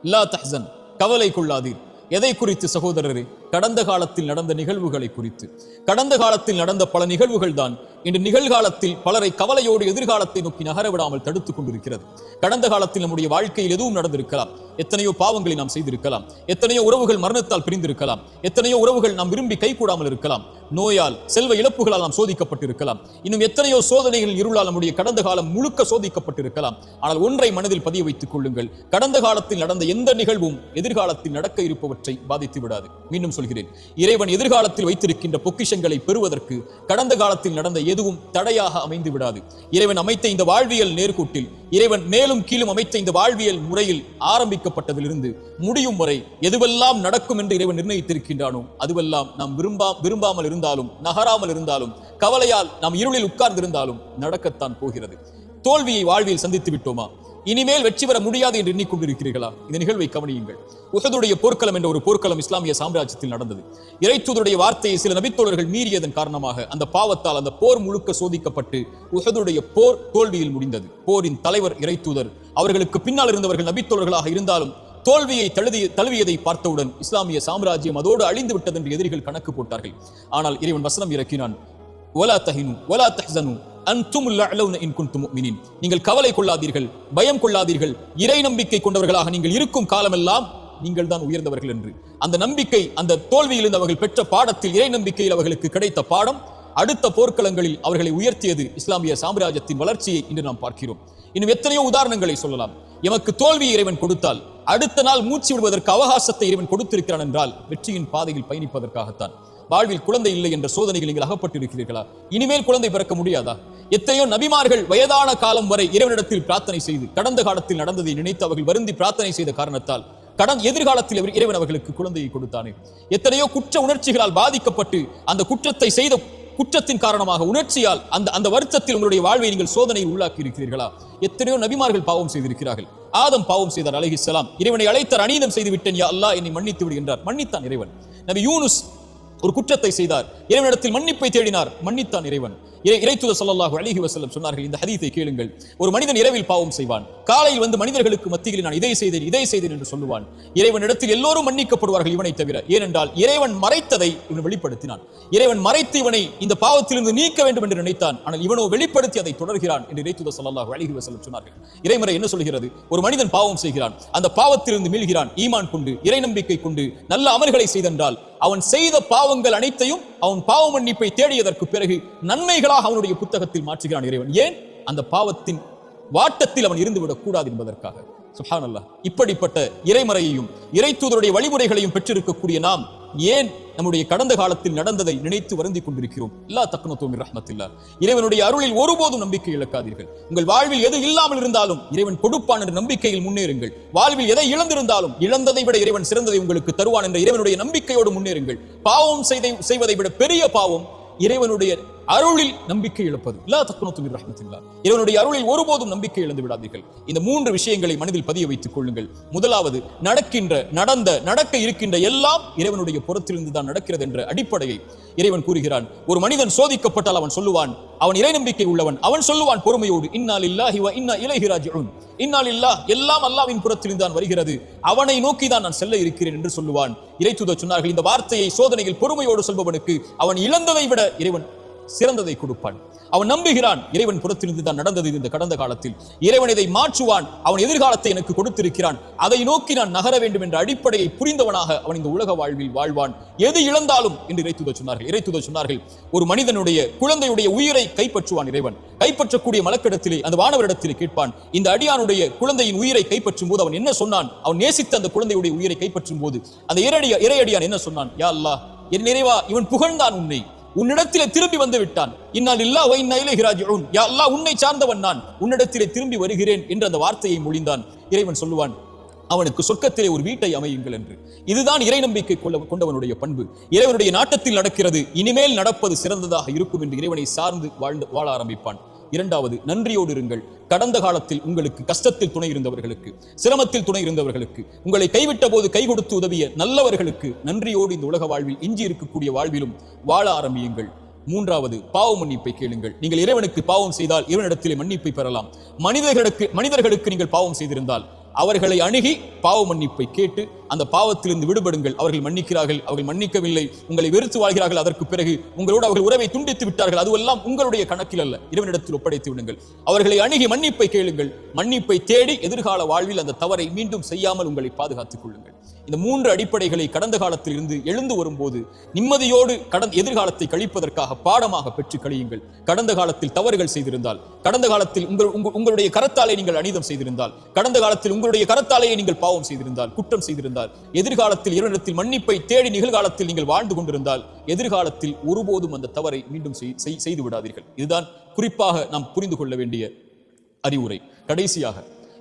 லா தஹ்சன், கவலை கொள்ளாதீர். எதை குறித்து சகோதரரே? கடந்த காலத்தில் நடந்த நிகழ்வுகளை குறித்து. கடந்த காலத்தில் நடந்த பல நிகழ்வுகள் தான் இன்று நிகழ்காலத்தில் பலரை கவலையோடு எதிர்காலத்தை நோக்கி நகர விடாமல் தடுத்துக் கொண்டிருக்கிறது. கடந்த காலத்தில் நம்முடைய வாழ்க்கையில் எதுவும் நடந்திருக்கலாம். எத்தனையோ பாவங்களை நாம் செய்திருக்கலாம். எத்தனையோ உறவுகள் மரணத்தால் பிரிந்திருக்கலாம். எத்தனையோ உறவுகள் நாம் விரும்பி கைகூடாமல் இருக்கலாம். நோயால், செல்வ இழப்புகளால் நாம் சோதிக்கப்பட்டிருக்கலாம். இன்னும் எத்தனையோ சோதனைகள் இருளால் நம்முடைய கடந்த காலம் முழுக்க சோதிக்கப்பட்டிருக்கலாம். ஆனால் ஒன்றை மனதில் பதிய வைத்துக் கொள்ளுங்கள், கடந்த காலத்தில் நடந்த எந்த நிகழ்வும் எதிர்காலத்தில் நடக்க இருப்பவற்றை பாதித்து விடாது. மீண்டும் சொல்கிறேன், இறைவன் எதிர்காலத்தில் வைத்திருக்கின்ற பொக்கிஷங்களை பெறுவதற்கு கடந்த காலத்தில் நடந்த எதுவும் தடையாக அமைந்து விடாது. இறைவன் அமைத்த இந்த வாழ்வியல் நேர்கூட்டில், இறைவன் மேலும் கீழும் அமைத்த இந்த வாழ்வியல் முறையில் ஆரம்பிக்கப்பட்டதிலிருந்து முடியும் வரை எதுவெல்லாம் நடக்கும் என்று இறைவன் நிர்ணயித்திருக்கின்றானோ அதுவெல்லாம் நாம் விரும்பாமல் இருந்தாலும், நகராமல் இருந்தாலும், கவலையால் நாம் இருளில் உட்கார்ந்திருந்தாலும் நடக்கத்தான் போகிறது. தோல்வியை வாழ்வில் சந்தித்து விட்டோமா? இனிமேல் வெற்றி பெற முடியாது என்று எண்ணிக்கொண்டிருக்கிறீர்களா? இந்த நிகழ்வை கவனியுங்கள். உஹதுடைய போர்க்களம் என்ற ஒரு போர்க்களம் இஸ்லாமிய சாம்ராஜ்யத்தில் நடந்தது. இறைத்தூதருடைய வார்த்தையை சில நபித்தோழர்கள் மீறியதன் காரணமாக அந்த பாவத்தால் அந்த போர் முழுக்க சோதிக்கப்பட்டு உஹதுடைய போர் தோல்வியில் முடிந்தது. போரின் தலைவர் இறைத்தூதர், அவர்களுக்கு பின்னால் இருந்தவர்கள் நபித்தோழர்களாக இருந்தாலும் தோல்வியை தழுவியதை பார்த்தவுடன் இஸ்லாமிய சாம்ராஜ்யம் அதோடு அழிந்து விட்டது என்று எதிரிகள் கணக்கு போட்டார்கள். ஆனால் இறைவன் வசனம் இறக்கினான், வலா தஹினு வலா தஹ்சனு அன்துமுல் அலௌன இன் குன்தும் முஃமினீன். நீங்கள் கவலை கொள்ளாதீர்கள், பயம் கொள்ளாதீர்கள், இறை நம்பிக்கை கொண்டவர்களாக நீங்கள் இருக்கும் காலமெல்லாம் நீங்கள் தான் உயர்ந்தவர்கள் என்று. அந்த நம்பிக்கை, அந்த தோல்வியிலிருந்து அவர்கள் பெற்ற பாடத்தில், இறை நம்பிக்கையில் அவர்களுக்கு கிடைத்த பாடம் அடுத்த போர்க்களங்களில் அவர்களை உயர்த்தியது. இஸ்லாமிய சாம்ராஜ்யத்தின் வளர்ச்சியை இன்று நாம் பார்க்கிறோம். இன்னும் எத்தனையோ உதாரணங்களை சொல்லலாம். எமக்கு தோல்வியை இறைவன் கொடுத்தால் அடுத்த நாள் மூச்சு விடுவதற்கு அவகாசத்தை இறைவன் கொடுத்திருக்கிறான் என்றால் வெற்றியின் பாதையில் பயணிப்பதற்காகத்தான். வாழ்வில் குழந்தை இல்லை என்ற சோதனைகள் நீங்கள் அகப்பட்டிருக்கிறீர்களா? இனிமேல் குழந்தை பிறக்க முடியாதா? எத்தனையோ நபிமார்கள் வயதான காலம் வரை இறைவனிடத்தில் பிரார்த்தனை செய்து கடந்த காலத்தில் நடந்ததை நினைத்து அவர்கள் வருந்தி பிரார்த்தனை செய்த காரணத்தால் எதிர்காலத்தில் இறைவன் அவர்களுக்கு குழந்தையை கொடுத்தானே. எத்தனையோ குற்ற உணர்ச்சிகளால் பாதிக்கப்பட்டு அந்த குற்றத்தை செய்த குற்றத்தின் காரணமாக உணர்ச்சியால் அந்த வருத்தத்தில் உங்களுடைய வாழ்வை நீங்கள் சோதனையில் உள்ளாக்கி இருக்கிறீர்களா? எத்தனையோ நபிமார்கள் பாவம் செய்திருக்கிறார்கள். ஆதம் பாவம் செய்தார் அலைஹிஸ்ஸலாம். இறைவனை அழைத்தார், அநீதம் செய்து விட்டேன் யா அல்லாஹ், என்னை மன்னித்து விடு என்றார். மன்னித்தான் இறைவன். நபி யூனுஸ் ஒரு குற்றத்தை செய்தார், இறைவனிடத்தில் மன்னிப்பை தேடினார், மன்னித்தான் இறைவன். இறைத்தூதர் ஸல்லல்லாஹு அலைஹி வஸல்லம் சொன்னார்கள், இந்த ஹதீஸை கேளுங்கள். ஒரு மனிதன் இரவில் பாவம் செய்வான், காலையில் வந்து மனிதர்களுக்கு மத்தியில் நான் இதை செய்தேன் என்று சொல்லுவான். இறைவனிடத்தில் எல்லோரும் மன்னிக்கப்படுவார்கள் இவனை தவிர. ஏனென்றால் இறைவன் மறைத்ததை இவன் வெளிப்படுத்தினான். இறைவன் மறைத்து இவனை இந்த பாவத்திலிருந்து நீக்க வேண்டும் என்று நினைத்தான். ஆனால் இவனோ வெளிப்படுத்தி அதை தொடர்கிறான் என்று இறைத்தூதர் ஸல்லல்லாஹு அலைஹி வஸல்லம் சொன்னார்கள். இறைமறை என்ன சொல்கிறது? ஒரு மனிதன் பாவம் செய்கிறான், அந்த பாவத்திலிருந்து மீள்கிறான், ஈமான் கொண்டு, இறை நம்பிக்கை கொண்டு நல்ல அமல்களை செய்தென்றால் அவன் செய்த பாவங்கள் அனைத்தையும் அவன் பாவ மன்னிப்பை தேடியதற்கு பிறகு நன்மைகளாக அவனுடைய புத்தகத்தில் மாற்றுகிறான் இறைவன். ஏன்? அந்த பாவத்தின் வாட்டத்தில் அவன் இருந்துவிடக் கூடாது என்பதற்காக. சுப்ஹானல்லாஹ். இப்படிப்பட்ட இறைமறையையும் இறைத்தூதருடைய வழிமுறைகளையும் பெற்றிருக்கக்கூடிய நாம் ஏன் நம்முடைய கடந்த காலத்தில் நடந்ததை நினைத்து வருந்திக் கொண்டிருக்கிறோம்? லா தக்னது மின் ரஹ்மத்தில்லாஹ். இறைவனுடைய அருளில் ஒருபோதும் நம்பிக்கை இழக்காதீர்கள். உங்கள் வாழ்வில் எது இல்லாமல் இருந்தாலும் இறைவன் கொடுப்பான் என்ற நம்பிக்கையில் முன்னேறுங்கள். வாழ்வில் எதை இழந்திருந்தாலும் இழந்ததை விட இறைவன் சிறந்ததை உங்களுக்கு தருவான் என்ற இறைவனுடைய நம்பிக்கையோடு முன்னேறுங்கள். பாவம் செய்வதை விட பெரிய பாவம் இறைவனுடைய அருளில் நம்பிக்கை இழப்பது. லா தக்னது மின் ரஹ்மத்தில்லாஹ். இறைவனுடைய அருளில் ஒருபோதும் நம்பிக்கை இழந்து விடாதீர்கள். இந்த 3 விஷயங்களை மனதில் பதிய வைத்துக் கொள்ளுங்கள். முதலாவது, நடக்க இருக்கின்ற எல்லாம் இறைவனுடைய புறத்திலிருந்து தான் நடக்கிறது என்ற அடிப்படையை இறைவன் கூறுகிறான். ஒரு மனிதன் சோதிக்கப்பட்டால் அவன் சொல்லுவான், அவன் இறை நம்பிக்கை உள்ளவன், அவன் சொல்லுவான் பொறுமையோடு, இன்னா லில்லாஹி வ இன்னா இலைஹி ராஜிஊன். இன்னா லில்லாஹ், எல்லாம் அல்லாஹ்வின் புறத்திலிருந்து தான் வருகிறது, அவனை நோக்கி தான் நான் செல்ல இருக்கிறேன் என்று சொல்லுவான். இறைத்தூதர் சொன்னார்கள், இந்த வார்த்தையை சோதனையில் பொறுமையோடு சொல்பவனுக்கு அவன் இழந்ததை விட இறைவன் சிறந்ததை கொடுப்பான். அவன் நம்புகிறான், இறைவன் புறத்திலிருந்து தான் நடந்தது இந்த கடந்த காலத்தில், இறைவன் இதை மாற்றுவான், அவன் எதிர்காலத்தை எனக்கு கொடுத்திருக்கிறான், அதை நோக்கி நான் நகர வேண்டும் என்ற அடிப்படையை புரிந்தவனாக அவன் இந்த உலக வாழ்வில் வாழ்வான். எது இழந்தாலும் என்று இறைத்தூதர் சொன்னார்கள், ஒரு மனிதனுடைய குழந்தையுடைய உயிரை கைப்பற்றுவான் இறைவன். கைப்பற்றக்கூடிய மலக்கிடத்திலே அந்த வானவரிடத்திலே கேட்பான், இந்த அடியானுடைய குழந்தையின் உயிரை கைப்பற்றும் போது அவன் என்ன சொன்னான்? அவன் நேசித்த அந்த குழந்தையுடைய உயிரை கைப்பற்றும் போது அந்த இறையடியான் என்ன சொன்னான்? யா அல்லாஹ், என் நிறைவா, இவன் புகழ்ந்தான் உன்னை, உன்னிடத்திலே திரும்பி வந்து விட்டான். இன்னா லில்லாஹி வ இன்னா இலைஹி ராஜிஊன். யா அல்லாஹ், உன்னை சார்ந்தவன் நான், உன்னிடத்திலே திரும்பி வருகிறேன் என்று அந்த வார்த்தையை மொழிந்தான். இறைவன் சொல்லுவான், அவனுக்கு சொர்க்கத்திலே ஒரு வீட்டை அமையுங்கள் என்று. இதுதான் இறை நம்பிக்கை கொண்டவனுடைய பண்பு. இறைவனுடைய நாட்டத்தில் நடக்கிறது, இனிமேல் நடப்பது சிறந்ததாக இருக்கும் என்று இறைவனை சார்ந்து வாழ ஆரம்பிப்பான். இரண்டாவது, நன்றியோடு இருங்கள். கடந்த காலத்தில் உங்களுக்கு கஷ்டத்தில் துணை இருந்தவர்களுக்கு, சிரமத்தில் துணை இருந்தவர்களுக்கு, உங்களை கைவிட்ட போது கை கொடுத்து உதவிய நல்லவர்களுக்கு நன்றியோடு இந்த உலக வாழ்வில், எஞ்சி இருக்கக்கூடிய வாழ்விலும் வாழ ஆரம்பியுங்கள். மூன்றாவது, பாவ மன்னிப்பை கேளுங்கள். நீங்கள் இறைவனுக்கு பாவம் செய்தால் இறைவனிடத்திலே மன்னிப்பை பெறலாம். மனிதர்களுக்கு நீங்கள் பாவம் செய்திருந்தால் அவர்களை அணுகி பாவ மன்னிப்பை கேட்டு அந்த பாவத்திலிருந்து விடுபடுங்கள். அவர்கள் மன்னிக்கிறார்கள், அவர்கள் மன்னிக்கவில்லை, உங்களை வெறுத்து வாழ்கிறார்கள், அதற்கு பிறகு உங்களோடு அவர்கள் உறவை துண்டித்து விட்டார்கள், அதுவெல்லாம் உங்களுடைய கணக்கில் அல்ல, இறைவனிடத்தில் ஒப்படைத்து விடுங்கள். அவர்களை அணுகி மன்னிப்பை கேளுங்கள். மன்னிப்பை தேடி எதிர்கால வாழ்வில் அந்த தவறை மீண்டும் செய்யாமல் உங்களை பாதுகாத்துக் கொள்ளுங்கள். இந்த 3 அடிப்படைகளை கடந்த காலத்தில் இருந்து எழுந்து வரும்போது நிம்மதியோடு எதிர்காலத்தை கழிப்பதற்காக பாடமாக பெற்று கழியுங்கள். கடந்த காலத்தில் தவறுகள் செய்திருந்தால், கடந்த காலத்தில் உங்களுடைய கரத்தாலே நீங்கள் அநீதம் செய்திருந்தால், கடந்த காலத்தில் உங்களுடைய கரத்தாலேயே நீங்கள் பாவம் செய்திருந்தால், குற்றம் செய்திருந்தால், எதிர்காலத்தில் இறைவனிடத்தில் மன்னிப்பை தேடி நிகழ்காலத்தில் நீங்கள் வாழ்ந்து கொண்டிருந்தால், எதிர்காலத்தில் ஒருபோதும் அந்த தவறை மீண்டும் செய்து விடாதீர்கள். இதுதான் குறிப்பாக நாம் புரிந்து கொள்ள வேண்டிய அறிவுரை. கடைசியாக,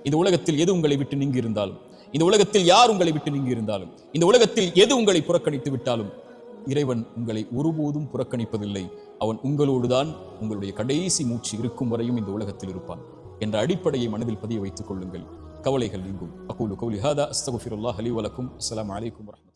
இந்த உலகத்தில் எது உங்களை விட்டு நீங்கி இருந்தாலும், இந்த உலகத்தில் யார் உங்களை விட்டு நீங்கி இருந்தாலும், இந்த உலகத்தில் எது உங்களை புறக்கணித்து விட்டாலும், இறைவன் உங்களை ஒருபோதும் புறக்கணிப்பதில்லை. அவன் உங்களோடுதான் உங்களுடைய கடைசி மூச்சு இருக்கும் வரையும் இந்த உலகத்தில் இருப்பான் என்ற அடிப்படையை மனதில் பதிய வைத்துக் கொள்ளுங்கள். கவலைகள் நீங்கும். அகூலு கௌலி ஹாதா அஸ்தக்ஃபிருல்லாஹ் லி வ லக்கும். அஸ்ஸலாமு அலைக்கும் வரஹ்மத்துல்லாஹி.